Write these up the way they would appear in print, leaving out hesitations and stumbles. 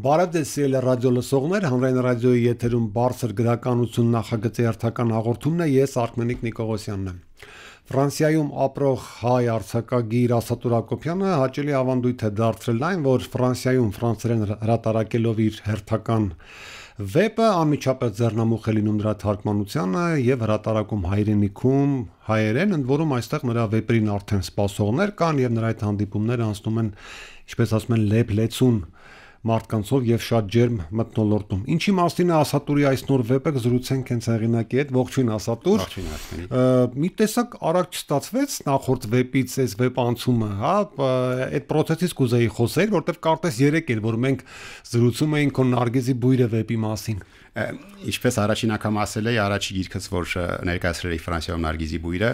Բարև ձեզ սիրելի ռադիո լսողներ, հանրային ռադիոյի եթերում բարձր գրականություն նախագծի հերթական հաղորդումն է, ես Արմենիկ Նիկողոսյանն եմ։ Ֆրանսիայում ապրող հայ արձակագիր Ասատուր Հակոբյանը հաճելի ավանդույթ է դարձրել այն, որ Ֆրանսիայում ֆրանսերեն հրատարակելով իր հերթական վեպը անմիջապես ձեռնամուխ է լինում նրա թարգմանությանը եւ հրատարակում հայրենիքում հայերեն, ընդ որում այստեղ նրա վեպերին արդեն սպասողներ կան եւ նրա այդ հանդիպումները անցնում են, ինչպես ասում են, լեփ-լեցուն մարդկանցով եւ շատ ջերմ մթնոլորտում։ Ինչի մասին է Ասատուրի այս նոր վեպը, կզրուցենք հենց հեղինակի հետ։ Ողջույն Ասատուր։ Ողջույն Արմենիկ։ Մի տեսակ արագ չստացվեց նախորդ վեպից այս վեպ անցումը, հա, այդ process-ից կուզեի խոսել, որտեվ կարծես 3 էր, որ մենք զրուցում էինք քո Նարգիզի բույրը վեպի մասին։ Ինչպես առաջին անգամ ասել էի, առաջի գիրքս, որ ներկայացրել էի Ֆրանսիայում Նարգիզի բույրը,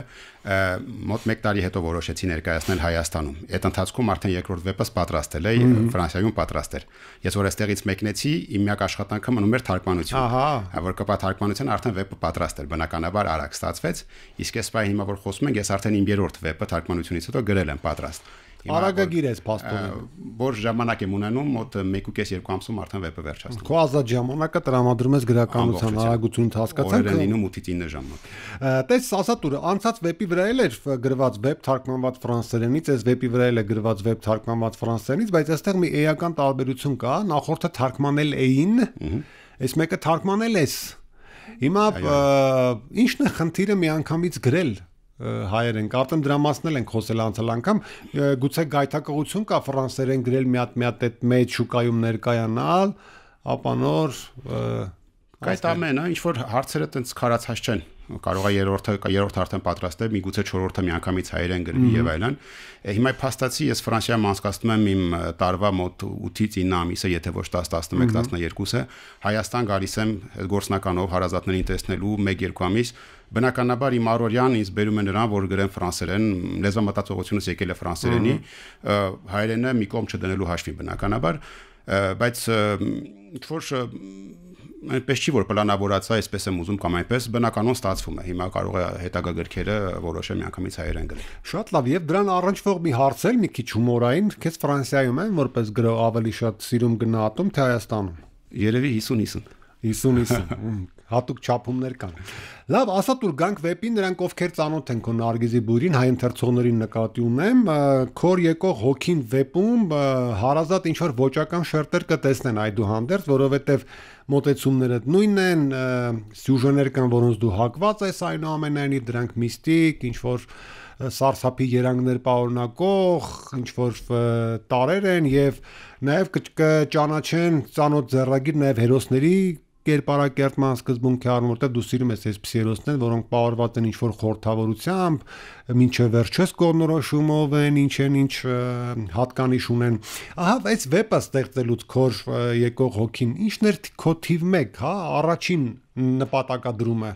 մոտ 1 տարի հետո որոշեցի ներկայացնել Հայաստանում։ Այդ ընթացքում արդեն երկրորդ վեպս պատրաստել էի, Ֆրանսիայում պատրաստ էր։ Ես որ այստեղից մեկնեցի, իմ միակ աշխատանքը մնում էր թարգմանություն։ Ահա, որ կապա թարգմանության արդեն վեպը պատրաստ էր, բնականաբար արագ ստացվեց, իսկ այս պահի հիմա որ խոսում ենք, ես արդեն իմ երրորդ վեպը թարգմանությունից հետո գրել եմ պատրաստ։ Արագագիր ես փաստորեն։ Որ ժամանակ եմ ունենում, մոտ 1.5-2 ամսում արդեն վեպը վերջացնում։ Քո ազատ ժամանակը տրամադրում ես գրականության արագությունից հասկացանք։ Օրերն լինում 8-ից 9 ժամանակ։ Տես Ասատուրը, անցած վեպի վրա էլ էր գրված վեպ թարգմանված ֆրանսերենից, այս վեպի վրա էլ է գրված վեպ թարգմանված ֆրանսերենից, բայց այստեղ մի էական տարբերություն կա, նախորդը թարգմանել էին, այս մեկը թարգմանել ես։ Հիմա ի՞նչն է խնդիրը միանգամից գրել հայերեն, կարծեմ դրա մասն էլ ենք խոսել անցյալ անգամ, գուցե գայթակղություն կա ֆրանսերեն գրել մի հատ այդ մեծ շուկայում ներկայանալ, ապա նոր Այդ ամենը, ինչ որ հարցերը տենց քարացած չեն, կարող է երրորդը արդեն պատրաստ է, միգուցե չորրորդը միանգամից հայերեն գրվի եւ այլն։ Հիմա փաստացի ես Ֆրանսիայում անցկացնում եմ իմ տարվա մոտ 8-ից 9 ամիսը, եթե ոչ 10-11-12-ը, Հայաստան գալիս եմ գործնականով հարազատներին տեսնելու 1-2 ամիս։ Բնականաբար իմ առօրյան ինձ բերում է նրան, որ գրեմ ֆրանսերեն, լեզվամտածողությունս եկել է ֆրանսերենի, հայերենը մի կողմ չդնելու հաշվին բնականաբար, բայց ինչ որ այնպես չի որ պլանավորած է, այսպես եմ ուզում կամ այնպես, բնականon ստացվում է։ Հիմա կարող է հետագա գրքերը որոշեմ միանգամից հայերեն գրել։ Շատ լավ, եւ դրան առնչվող մի հարց էլ մի քիչ հումորային, քեզ Ֆրանսիայում են որպես գրող ավելի շատ սիրում գնահատում, թե Հայաստանում։ Երևի 50-50։ 50-50 հատուկ չափումներ կան։ Լավ, Ասատուր, գանք վեպին, նրանք ովքեր ծանոթ են քո Նարգիզի բույրին, հայ ընթերցողներին նկատի ունեմ, քոր եկող հոգին վեպում հարազատ ինչ որ ոճական շերտեր կտեսնեն այդուհանդերձ, որովհետև մոտեցումները նույնն են, սյուժեներ կան, որոնց դու հակված ես, այնուամենայնիվ դրանք միստիկ, ինչ որ սարսափի երանգներ պարունակող, ինչ որ տարեր են եւ նաեւ կճանաչեն ծանոթ ձեռագիր նաեւ հերոսների կերպարակերտման սկզբունքի առում, որտեղ դու սիրում ես այսպես հերոսներ, որոնք պարված են ինչ-որ խորհրդավորությամբ, մինչև վերջես կողմնորոշումով են, ինչ հատկանիշ ունեն։ Ահա, այս վեպը ստեղծելուց քոր եկող հոգին, ի՞նչն էր քո թիվ 1, հա, առաջին նպատակադրումը,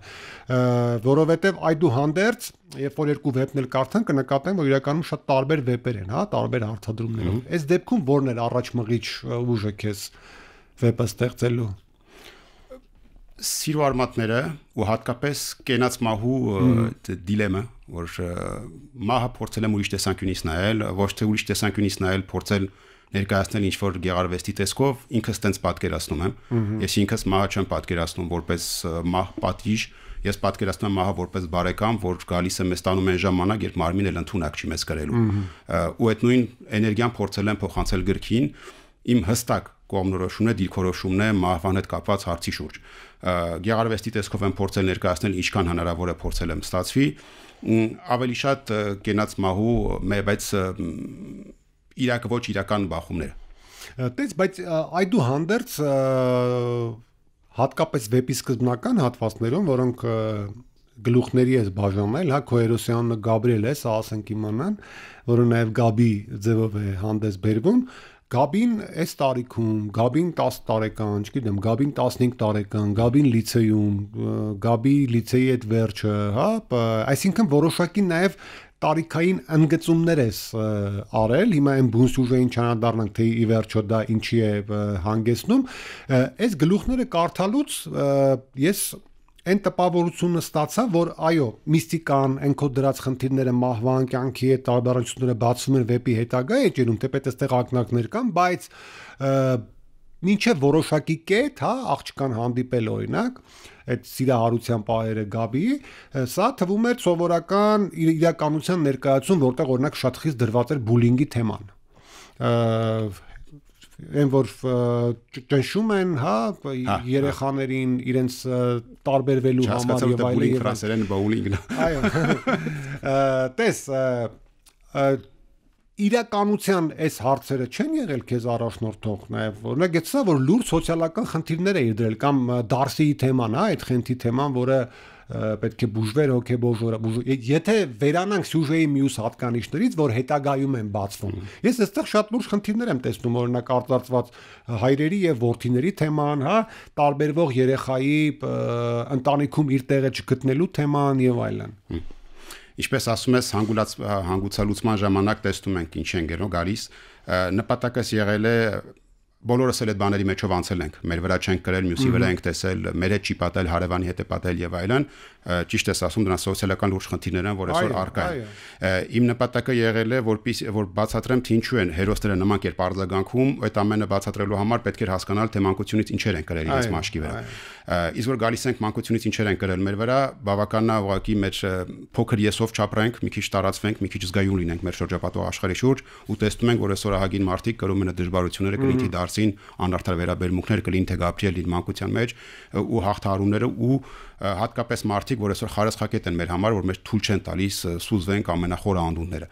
որովհետև այդուհանդերձ, երբ որ երկու վեպն էլ կարդան, կնկատեն, որ իրականում շատ տարբեր վեպեր են, հա, տարբեր հարցադրումներով։ Այս դեպքում ո՞րն էր առաջ մղիչ ուժը քեզ վեպը ստեղծելու։ Սիրո արմատները ու հատկապես կենաց մահու դիլեմը, որ մահը փորձել եմ ուրիշ տեսանկյունից նայել, ոչ թե ուրիշ տեսանկյունից նայել, փորձել ներկայացնել ինչ-որ գեղարվեստի տեսքով, ինքս տենց պատկերացնում եմ։ Ես ինքս մահը չեմ պատկերացնում որպես մահ պատիժ, ես պատկերացնում եմ մահը որպես բարեկամ, որ գալիս է մեզ տանում այն ժամանակ, երբ մարմինն էլ ընդունակ չի մեզ կրելու։ Ու այդ նույն էներգիան փորձել եմ փոխանցել գրքին, իմ հստակ կողմնորոշումն է, դիրքորոշումն է մահվան հետ կապված հարցի շուրջ։ Գեղարվեստի տեսքով եմ փորձել ներկայացնել ինչքան հնարավոր է փորձել եմ ստացվի, ավելի շատ կենաց մահու, բայց ոչ իրական բախումներ։ Տես, բայց այդուհանդերձ հատկապես վեպի սկզբնական հատվածներում, որոնք գլուխների ես բաժանել, հա, Քոերոսյանն Գաբրիել է, սա ասենք իմանան, որը նաև Գաբի ձևով է հանդես բերվում։ Գաբին այս տարիքում, Գաբին 10 տարեկան, չգիտեմ, Գաբին 15 տարեկան, Գաբին լիցեյում, Գաբի լիցեյի այդ վերջը, հա, այսինքն որոշակի նաև տարիքային ընդգծումներ ես արել, հիմա այն բուն սյուժեին չանադառնանք, թե ի վերջո դա ինչի է հանգեցնում, այս գլուխները կարդալուց ես այն տպավորությունը ստացա, որ այո, միստիկան, այն քո դրած խնդիրները մահվան կյանքի հետ տարբերությունները բացվում են վեպի հետագա էջերում, թեպետ այստեղ ակնարկներ կան, բայց մինչև որոշակի կետ, հա, աղջկան հանդիպել օրինակ, այդ սիրահարության պահերը Գաբի, սա թվում էր սովորական իրականության ներկայացում, որտեղ օրինակ շատ խիստ դրված էր բուլինգի թեման։ Այն որ ճնշում են, հա, երեխաներին իրենց տարբերվելու համար եւ այլն ֆրանսերեն բոուլինգն։ Այո։ Տես իրականության այս հարցերը չեն եղել քեզ առաջնորդող նաև օրինակ գեցա որ լուրջ սոցիալական խնդիրներ է դրել կամ Դարսիի թեման, հա, այդ խնդրի թեման, որը պետք է բուժվեր հոգեբուժ եթե վերանանք սյուժեի մյուս հատկանիշներից, որ հետագայում են բացվում։ Ես այստեղ շատ լուրջ խնդիրներ եմ տեսնում, օրինակ արտարծված հայրերի եւ որդիների թեման, հա, տարբերվող երեխայի ընտանիքում իր տեղը չգտնելու թեման եւ այլն։ Ինչպես ասում ես, հանգուցալուծման ժամանակ տեսնում ենք ինչ են գալիս, նպատակս եղել է բոլորս էլ այդ բաների մեջով անցել ենք, մեր վրա չենք կրել, մյուսի վրա ենք տեսել, մեր հետ չի պատել, հարևանի հետ է պատել եւ այլն, ճիշտ ես ասում, դրանց սոցիալական լուրջ խնդիրներ են, որ այսօր առկա են։ Իմ նպատակը եղել է, որ բացատրեմ, թե ինչու են հերոսները նման կերպ արձագանքում, այդ ամենը բացատրելու համար պետք էր հասկանալ, թե մանկությունից ինչեր են կրել իրենց մաշկի վրա։ Իսկ որ գալիս ենք մանկությունից ինչեր են կրել մեր վրա, բավականա ուղղակի մեր փոքր եսով չապրենք, մի քիչ տարածվենք, մի քիչ զգայուն լինենք մեր շրջապատող աշխարհի շուրջ ու տեսնում ենք, որ այսօր ահագին մարդիկ կրում են դժվարությունները կլինի դարսին, անարդար վերաբերմունքներ կլինի թե Գաբրիելի մանկության մեջ ու հաղթահարումները ու հատկապես մարդիկ, որ այսօր խարսխակետ են մեր համար, որ մեր թույլ չեն տալիս սուզվենք ամենախորը անդունները։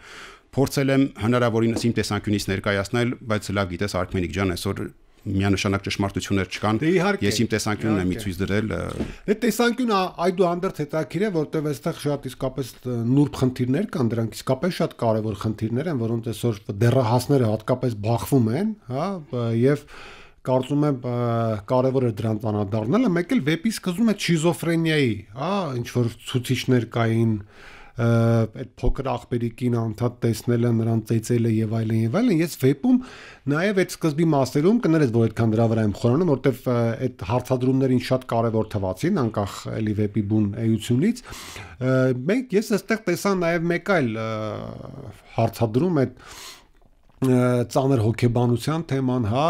Փորձել եմ հնարավորինս իմ տեսանկյունից ներկայացնել, բայց լավ գիտես Արքմենիկ ջան, այսօր միանշանակ ճշմարտություններ չկան։ Ես իմ տեսանկյունն եմ ցույց դրել։ Այդ տեսանկյունը այդուհանդերձ հետաքրքիր է, որտեղ այստեղ շատ իսկապես նուրբ խնդիրներ կան, դրանք իսկապես շատ կարևոր խնդիրներ են, որոնց այսօր դեռահասները հատկապես բախվում են, հա, եւ կարծում եմ կարևոր է դրանց անդրադառնալը, մեկ էլ վեպի սկզբում է շիզոֆրենիայի, հա, ինչ որ ցուցիչներ կային, այդ փոքր աղբերիկին անդադ տեսնելը, նրան ծեծելը եւ այլն, ես վեպում նաեւ այդ սկզբի մասերում կներես, որ այդքան դրա վրա եմ խորանում, որտեվ այդ հարցադրումներին շատ կարևոր թվացին, անկախ էլի վեպի բուն էությունից, մենք ես այստեղ տեսա նաեւ մեկ այլ հարցադրում այդ ծանր հոգեբանության թեման, հա,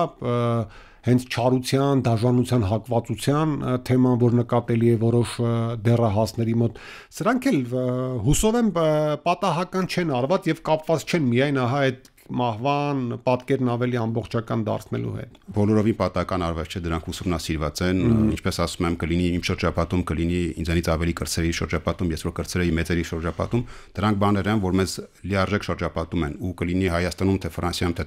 հենց չարության, դաժանության հակվածության թեման, որ նկատելի է որոշ դեռահասների մոտ, սրանք էլ հուսով եմ պատահական չեն արված եւ կապված չեն միայն ահա այդ մահվան պատկերն ավելի ամբողջական դարձնելու հետ։ Բոլորովին պատահական արված չէ, դրանք ուսումնասիրված են, ինչպես ասում եմ, կլինի իմ շրջապատում, կլինի ինձանից ավելի կրծերի շրջապատում, ես որ կրծերի մեծերի շրջապատում, դրանք բաներ են, որ մեզ լիարժեք շրջապատում են ու կլինի Հայաստանում, թե Ֆրանսիայում, թե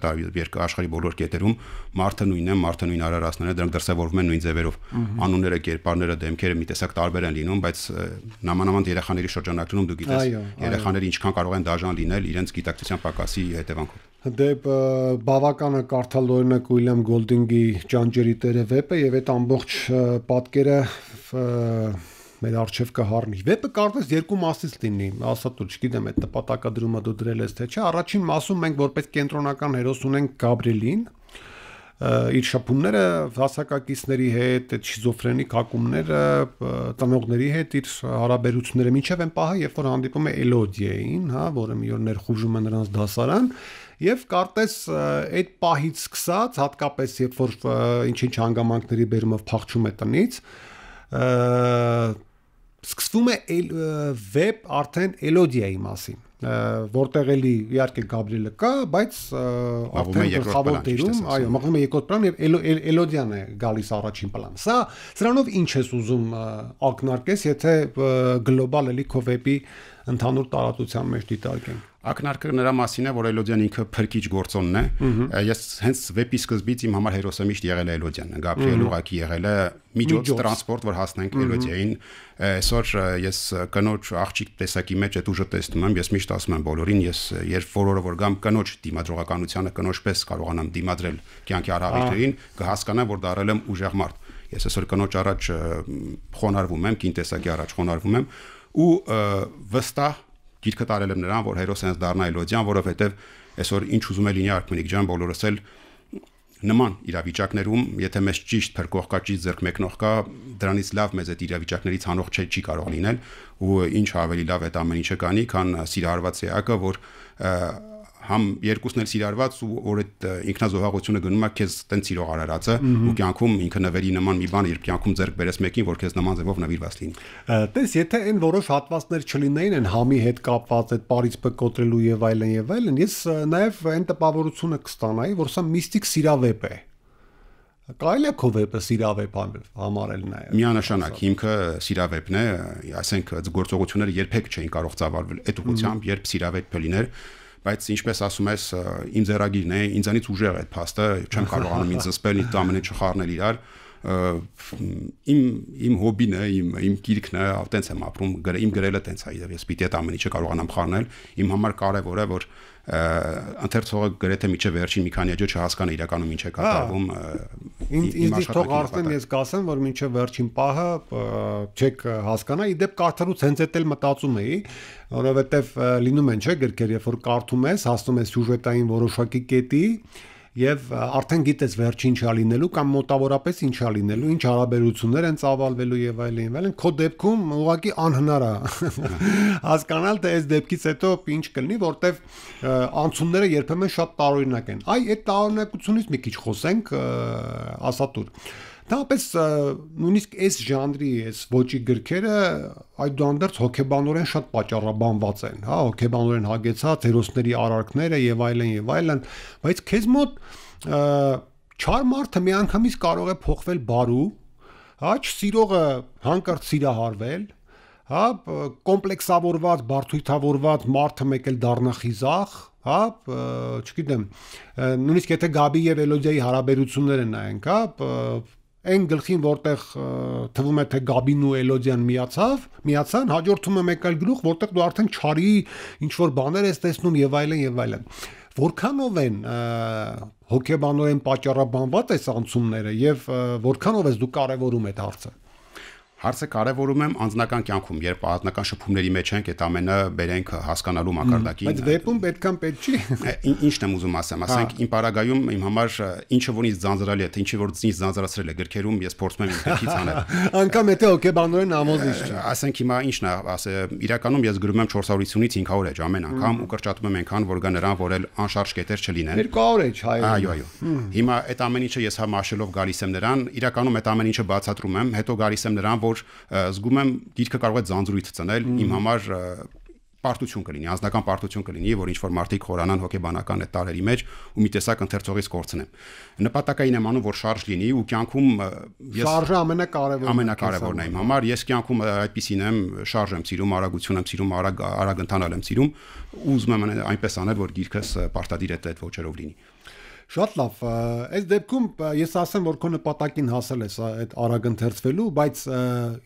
աշխարհի բոլոր կետերում մարդը նույնն է, մարդը նույն արարածներն են, դրանք դրսևորվում են նույն ձևերով։ Անունները, կերպարները, դեմքերը մի տեսակ տարբեր են լինում, բայց նամանավանդ երեխաների շրջանակներում դու գիտես, երեխաները ինչքան կարող են դաժան լինել իրենց գիտակցության պակասի հետևանքով։ Դե բավական է կարդալ օրինակ Ուիլյամ Գոլդինգի Ճանճերի տերը վեպը եւ այդ ամբողջ պատկերը մեր արժեվ կհառնի։ Վեպը կարծես երկու մասից լինի, ասա դու, չգիտեմ այդ նպատակադրումը դու դրել ես թե չէ։ Առաջին մասում մենք որպես կենտրոնական հերոս ունենք Գաբրիելին, իր շփումները հասակակիցների հետ, այդ շիզոֆրենիկ հակումները, ծնողների հետ իր հարաբերությունները մինչև այն պահը, երբ որ հանդիպում է Էլոդիային, հա, որը մի օր ներխուժում է նրանց դասարան, եւ կարծես այդ պահից սկսած, հատկապես երբ որ ինչ-ինչ հանգամանքների բերումով փախչում է տնից, սկսվում է վեպ արդեն Էլոդիայի մասին, որտեղ էլի իհարկե Գաբրիելը կա, բայց արդեն գլխավոր դերում, այո, մղվում է երկրորդ պլան եւ Էլոդիան է գալիս առաջին պլան։ Սրանով ինչ ես ուզում ակնարկես, եթե գլոբալ էլի քո վեպի ընդհանուր տարածության մեջ դիտարկենք։ Ակնարկը նրա մասին է, որ Էլոդիան ինքը փրկիչ գործոնն է։ Ես հենց վեպի սկզբից իմ համար հերոսը միշտ եղել է Էլոդիան։ Գաբրիելը ուղղակի եղել է միջոց տրանսպորտ, որ հասնենք Էլոդիային։ Այսօր ես կնոջ աղջիկ տեսակի մեջ այդ ուժը տեսնում եմ, ես միշտ ասում եմ բոլորին, ես երբ որորը որ գամ կնոջ դիմադրողականությանը, կնոջպես կարողանամ դիմադրել կյանքի արհավիրքներին, կհասկանամ, որ դարել եմ ուժեղ մարդ։ Ես այսօր կնոջ առաջ խոնարհվում եմ, կին տեսակի առաջ խոնարհվում եմ ու վստահ գիրքը տարել եմ նրան, որ հերոսը հենց դառնա Էլոդիան, որովհետև այսօր ինչ ուզում է լինի Արքմենիկ ջան, բոլորս էլ նման իրավիճակներում, եթե մեզ ճիշտ փրկող կա, ճիշտ ձեռք մեկնող կա, դրանից լավ մեզ այդ իրավիճակներից հանող չի կարող լինել ու ինչ ավելի լավ այդ ամեն ինչը կանի, քան սիրահարված էակը, որ համ երկուսն էլ սիրարված ու որ այդ ինքնազոհաղությունը գնում է քեզ տենց սիրող արարածը ու կյանքում ինքը նվերի նման մի բան երբ կյանքում ձեռք բերես մեկին որ քեզ նման ձևով նվիրված լինի տես եթե այն որոշ հատվածներ չլինեին են համի հետ կապված այդ պարիցը կոտրելու եւ այլն ես նաեւ այն տպավորությունը կստանայի որ սա միստիկ սիրավեպ է Կարելի է քո վեպը սիրավեպ համարել նաև։ Միանշանակ հիմքը սիրավեպն է, ասենք գործողությունները երբեք չէին կարող ծավալվել այդ ուղղությամբ, երբ սիրավեպ լիներ, բայց ինչպես ասում ես, իմ ձեռագիրն է, ինձանից ուժեղ է այդ փաստը, չեմ կարողանում ինձ զսպել, ինձ ամենը չխառնել իրար։ Իմ հոբին է, իմ գիրքն է, տենց եմ ապրում, իմ գրելը տենց է, ես պիտի այդ ամեն ինչը կարողանամ խառնել։ Իմ համար կարևոր է, որ ընթերցողը գրեթե միջև վերջին մի քանի էջը չհասկանա իրականում ինչ է կատարվում ինձ թող արդեն ես կասեմ որ միջև վերջին պահը չեք հասկանա իդեպ կարդալուց հենց այդ էլ մտածում էի որովհետև լինում են չէ գրքեր երբ որ կարդում ես հասնում ես սյուժետային որոշակի կետի Եվ արդեն գիտես վերջին ինչա լինելու կամ մոտավորապես ինչա լինելու, ինչ հարաբերություններ են ծավալվելու եւ այլն, քո դեպքում ուղղակի անհնար է հասկանալ թե այս դեպքից հետո ինչ կլինի, որտեվ անցումները երբեմն շատ տարօրինակ են։ Այ այդ տարօրինակությունից մի քիչ խոսենք, ասատուր։ Դապես նույնիսկ այս ժանրի, այս ոճի գրքերը այդուհանդերձ հոգեբանորեն շատ պատճառաբանված են, հա, հոգեբանորեն հագեցած հերոսների արարքները եւ այլն, բայց քեզ մոտ չար մարդը միանգամից կարող է փոխվել բարու, հա, չսիրողը հանկարծ սիրահարվել, հա, կոմպլեքսավորված, բարդույթավորված մարդը մեկ էլ դառնա խիզախ, հա, չգիտեմ, նույնիսկ եթե Գաբի եւ Էլոդիայի հարաբերությունները նայենք, հա, Այն գլխին որտեղ թվում է թե Գաբին ու Էլոդիան միացան, հաջորդում է մեկ այլ գլուխ, որտեղ դու արդեն չարի ինչ որ բաներ ես տեսնում եւ այլն։ Որքանով են հոգեբանորեն պատճառաբանված այս անցումները եւ որքանով ես դու կարևորում այդ հարցը։ Հարցը կարևորում եմ անձնական կյանքում, երբ պատմական շփումների մեջ ենք, այդ ամենը բերենք հասկանալու մակարդակին։ Բայց վեպում պետքան պետք չի։ Ինչն եմ ուզում ասեմ, ասենք իմ պարագայում իմ համար ինչը որ ինձ ձանձրալի է, թե ինչը որ ինձ ձանձրացրել է գրքերում, ես փորձում եմ իմ գրքից անել։ Անկամ եթե հոգեբանորեն ամոզիչ չէ։ Ասենք հիմա ինչն է, իրականում ես գրում եմ 450-ից 500 էջ ամեն անգամ ու կրճատում եմ այնքան, որ գա նրան, որ էլ անշարժ կետեր չլինեն։ 200 էջ, այո։ Հիմա այդ ամեն ինչը ես համաշելով գալիս եմ նրան, իրականում այդ ամեն ինչը բացատրում եմ, հետո գալիս եմ նրան, որ զգում եմ գիրքը կարող է ձանձրույթ ծնել իմ համար պարտություն կլինի, անձնական պարտություն կլինի, որ ինչ որ մարդիկ խորանան հոգեբանական այդ տարերի մեջ ու մի տեսակ ընթերցողից կորցնեմ։ Նպատակային եմ անում, որ շարժ լինի ու կյանքում շարժը ամենակարևորն է իմ համար։ Ես կյանքում այդպեսին եմ, շարժ եմ սիրում, արագություն եմ սիրում, արագ ընթանալ եմ սիրում ու ուզում եմ այնպես անել, որ գիրքս պարտադիր է այդ ոճերով լինի։ Շատ լավ, այս դեպքում ես ասեմ, որ քո նպատակին հասել ես այդ արագ ընթերցվելու, բայց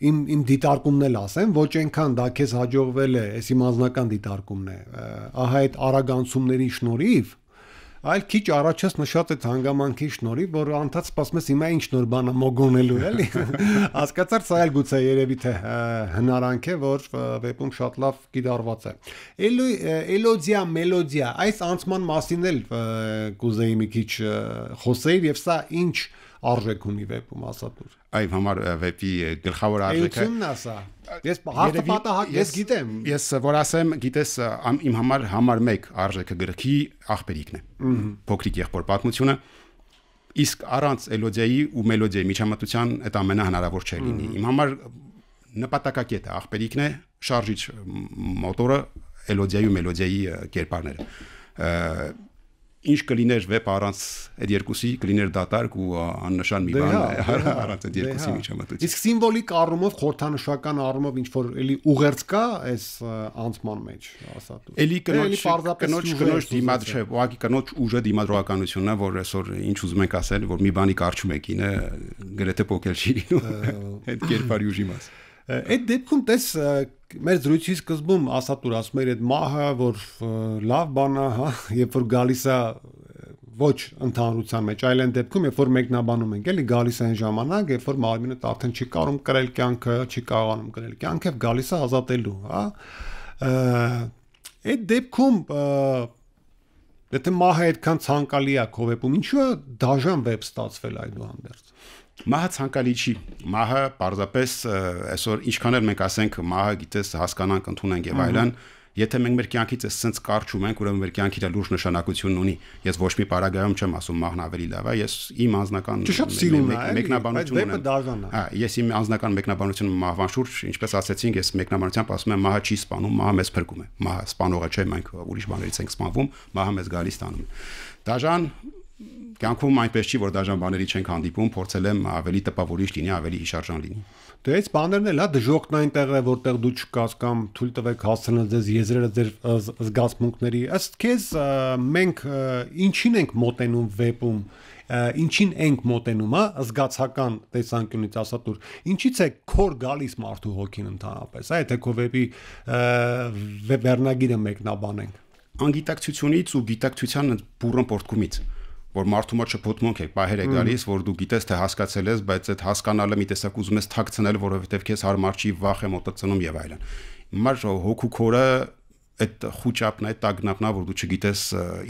իմ դիտարկումն էլ ասեմ, ոչ այնքան դա քեզ հաջողվել է, այս իմ անձնական դիտարկումն է, ահա այդ արագ անցումների շնորհիվ, այլ քիչ առաջ ես նշած այդ հանգամանքի շնորհիվ, որ անդադ սպասում ես հիմա ինչ նոր բան մոգոնելու էլի, հասկացար, սա էլ գուցե երևի թե հնարանք է, որ վեպում շատ լավ կիրառված է։ Էլոդիա, մելոդիա, այս անցման մասին էլ կուզեի մի քիչ խոսեի եւ սա ինչ արժեք ունի վեպում ասատուր։ Այ համար վեպի գլխավոր արժեքը Էությունն է սա։ Ես հարցը պատահակ ես գիտեմ։ Ես որ ասեմ, գիտես, իմ համար 1 արժեքը գրքի աղբերիկն է։ Փոքրիկ եղբոր պատմությունը։ Իսկ առանց Էլոդիայի ու Մելոդիայի միջամտության այդ ամենը հնարավոր չէ լինի։ Իմ համար նպատակակետը աղբերիկն է, շարժիչ մոտորը Էլոդիայի ու Մելոդիայի կերպարները։ Ինչ կլիներ վեպ առանց այդ երկուսի, կլիներ դատարկ ու աննշան մի բան առանց այդ երկուսի միջամտության։ Իսկ սիմվոլիկ առումով, խորհրդանշական առումով ինչ որ էլի ուղերձ կա այս անցման մեջ, ասատու։ Էլի կնոջ դիմաց չէ, ուղղակի կնոջ ուժը դիմադրողականությունն է, որ այսօր ինչ ուզում ենք ասել, որ մի բանի կարճում է կինը, գրեթե փոքր չի լինում այդ կերպարի ուժի մաս։ Այդ դեպքում տես մեր զրույցի սկզբում ասատուր ասում էր այդ մահը, որ լավ բան է, հա, երբ որ գալիս է ոչ ընդհանրության մեջ, այլ այն դեպքում, երբ որ մեկնաբանում ենք, էլի գալիս է այն ժամանակ, երբ որ մարմինը արդեն չի կարող կրել կյանքը, չի կարողանում կրել կյանքը, գալիս է ազատելու, հա։ Այդ դեպքում եթե մահը այդքան ցանկալի է քո վեպում, ինչու է դաժան վեպ ստացվել այդուհանդերձ։ Մահը ցանկալի չի։ Մահը պարզապես այսօր ինչքան էլ մենք ասենք մահը գիտես հասկանանք ընդունենք եւ այլն, Եթե մենք մեր կյանքից էսենց կարճում ենք, ուրեմն մեր կյանքի դա լուրջ նշանակություն ունի։ Ես ոչ մի պարագայում չեմ ասում մահն ավելի լավ է, ես իմ անձնական մեկնաբանությունն ունեմ։ Հա, ես իմ անձնական մեկնաբանությունը մահվան շուրջ, ինչպես ասացինք, ես մեկնաբանությամբ ասում եմ մահը չի սպանում, մահը մեզ փրկում է։ Մահը սպանողը չէ, մենք ուրիշ բաներից ենք սպանվում, մահը մեզ գալիս տանում։ Դաժան կյանքում այնպես չի, որ դաժան բաների չենք հանդիպում, փորձել եմ ավելի տպավորիչ լինի, ավելի հիշարժան լինի։ Դե այս բաներն էլ հա դժոխքն այնտեղ է, որտեղ դու չկաս կամ թույլ տվեք հասցնել ձեզ եզրերը ձեր զգացմունքների։ Ըստ քեզ մենք ինչին ենք մոտենում վեպում, ինչին ենք մոտենում, հա, զգացական տեսանկյունից ասատուր։ Ինչից է քոր գալիս մարդու հոգին ընդհանրապես, հա, եթե քո վեպի վերնագիրը մեկնաբանենք։ Անգիտակցությունից ու գիտակցության բուրըն պորտկումից, որ մարդու մոտ շփոթմունք է, պահեր է գալիս, որ դու գիտես թե հասկացել ես, բայց այդ հասկանալը մի տեսակ ուզում ես թաքցնել, որովհետև քեզ հարմար չի, վախ է մոտեցնում եւ այլն։ Հիմա հոգու քորը այդ խոճապն է, տագնապն է, որ դու չգիտես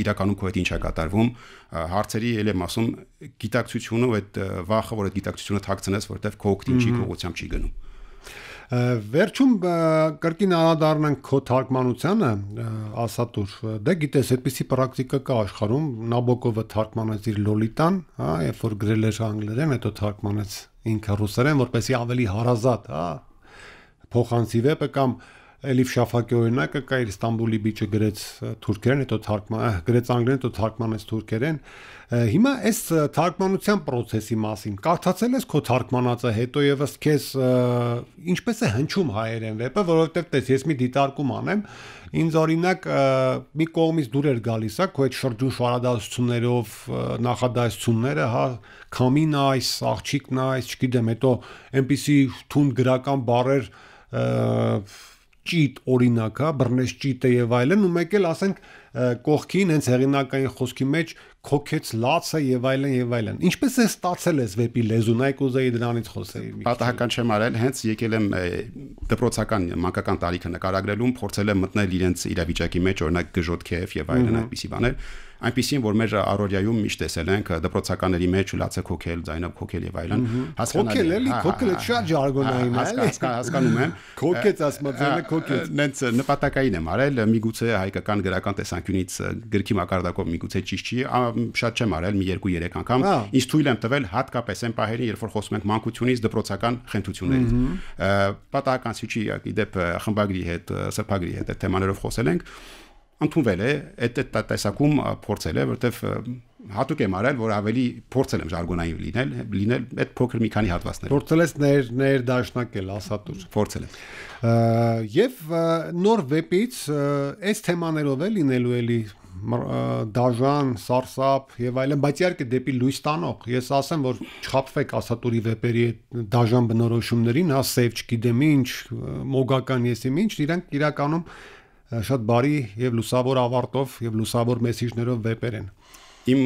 իրականում քո հետ ինչ է կատարվում, հարցերի ել եմ ասում, գիտակցությունը ու այդ վախը, որ այդ գիտակցությունը թաքցնես, որովհետև քո օգտին չի, քո ուղղությամբ չի գնում։ Վերջում կրկին անդրադառնանք քո թարգմանությանը, ասատուր։ Դե գիտես, այդպիսի պրակտիկա կա աշխարհում, Նաբոկովը թարգմանեց իր Լոլիտան, հա, երբ որ գրել էր անգլերեն, հետո թարգմանեց ինքը ռուսերեն, որպեսզի ավելի հարազատ, հա, փոխանցի վեպը կամ Էլիֆ Շաֆակի օրինակը կա, իր Ստամբուլի բիճը գրեց թուրքերեն, հետո գրեց անգլերեն, հետո թարգմանեց թուրքերեն։ Հիմա այս թարգմանության process-ի մասին կարդացել ես քո թարգմանածը, հետո եւս քեզ ինչպես է հնչում հայերեն վեպը, որովհետեւ տես ես մի դիտարկում անեմ, ինձ օրինակ մի կողմից դուր էր գալիս, հա, քո այդ շրջուն շարադասություններով, նախադասությունները, հա, քամին այս, աղջիկն այս, չգիտեմ, հետո այնպիսի թուն գրական բառեր ճիտ օրինակ, հա, բռնես ճիտը եւ այլն, ու մեկ էլ ասենք կողքին հենց հեղինակային խոսքի մեջ քոքեց լացը եւ այլն եւ այլն։ Ինչպես է ստացել ես վեպի լեզուն, այ կուզեի դրանից խոսեի։ Պատահական չեմ արել, հենց եկել եմ դպրոցական մանկական տարիքը նկարագրելուն, փորձել եմ մտնել իրենց իրավիճակի մեջ, օրինակ գժոտքեև եւ այլն այդպիսի բաներ։ Այնպիսին, որ մեր առօրյայում միշտ տեսել ենք դպրոցականների մեջ լացը քոքել, ձայնով քոքել եւ այլն, հասկանալի է։ Քոքելը շատ ժարգոնային է, հասկանում եմ։ Քոքեց ասմածելը քոքեց։ Նենց նպատակային եմ արել, միգուցե հայկական գրական տեսանկյունից գրքի մակարդակով միգուցե ճիշտ չի, շատ չեմ արել, մի 2-3 անգամ։ Ինչ թույլ եմ տվել հատկապես այն պահերին, երբ որ խոսում ենք մանկությունից դպրոցական խնդություններից։ Պատահական չի, իդեպ խմբագրի հետ, սրբագրի հետ այդ թեմաներով խոսել ենք։ Ընդունվել է, այդ տեսակում փորձել է, որովհետև հատուկ եմ արել, որ ավելի փորձել եմ ժարգոնային լինել այդ փոքր մի քանի հատվածներ։ Փորձել ես ներդաշնակել, ասատուր։ Փորձել եմ։ Եվ նոր վեպից այս թեմաներով է լինելու էլի դաժան, սարսափ եւ այլն, բայց իհարկե դեպի լույս տանող։ Ես ասեմ, որ չխաբվեք ասատուրի վեպերի դաժան բնորոշումներին, հա, սև չգիտեմ ինչ, մոգական եսիմ ինչ, իրանք իրականում շատ բարի եւ լուսավոր ավարտով եւ լուսավոր մեսիջներով վեպեր են։ Իմ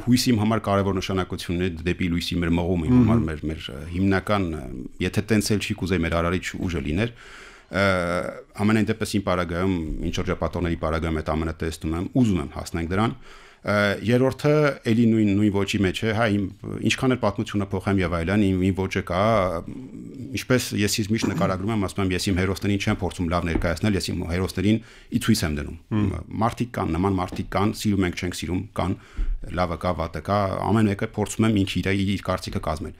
հույսի համար կարևոր նշանակությունն է դեպի լույսի մեր մղումը, իմ համար մեր հիմնական, եթե տենցել չի կուզեի մեր արարիչ ուժը լիներ, ամենայն դեպս իմ պարագայում, ինչ շրջապատողների պարագայում այդ ամենը տեսնում եմ, ուզում եմ հասնենք դրան։ Երրորդը էլի նույն ոճի մեջ է, հա, ինչքան էլ պատմությունը փոխեմ եւ այլն, իմ ոճը կա, ինչպես ես միշտ նկարագրում եմ, ասում եմ, ես իմ հերոսներին չեմ փորձում լավ ներկայացնել, ես իմ հերոսներին ի ցույց եմ դնում։ Մարդիկ կան, նման մարդիկ կան, սիրում ենք, չենք սիրում, կան, լավը կա, վատը կա, ամեն մեկը փորձում եմ ինքը իր կարծիքը կազմել։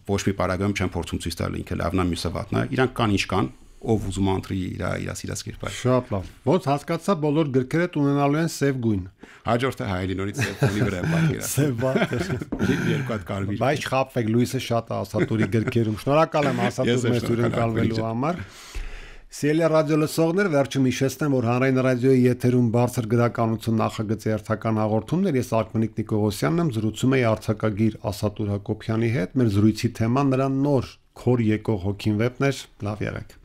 Ոչ մի պարագայում չեմ փորձում ցույց տալ ինքը լավն է, մյուսը վատն է, իրանք կան ինչ կան, ով ուզում անտրի իր սիրած կերպար։ Շատ լավ։ Ոնց հասկացա, բոլոր գրքերդ ունենալու են սև գույն։ Հաջորդը հայելի նորից սև գույնի վրա պատկերացրել։ Սև բաներ։ Երկու հատ կարմիր։ Բայց չխաբվեք, լույսը շատ է ասատուրի գրքերում։ Շնորհակալ եմ ասատուր մեզ հյուրընկալվելու համար։ Սիրելի ռադիո լսողներ, վերջում հիշեցնեմ, որ Հանրային ռադիոյի եթերում բարձր գրականություն նախագծի հերթական հաղորդումներ, ես Արկմենիկ Նիկողոսյանն եմ, զրուցում եի արձակագիր Ասատուր Հակոբյանի հետ։ Մեր զրույցի թեման նրա նոր քոր եկող հոգին վեպն էր։ Լավ եղեք։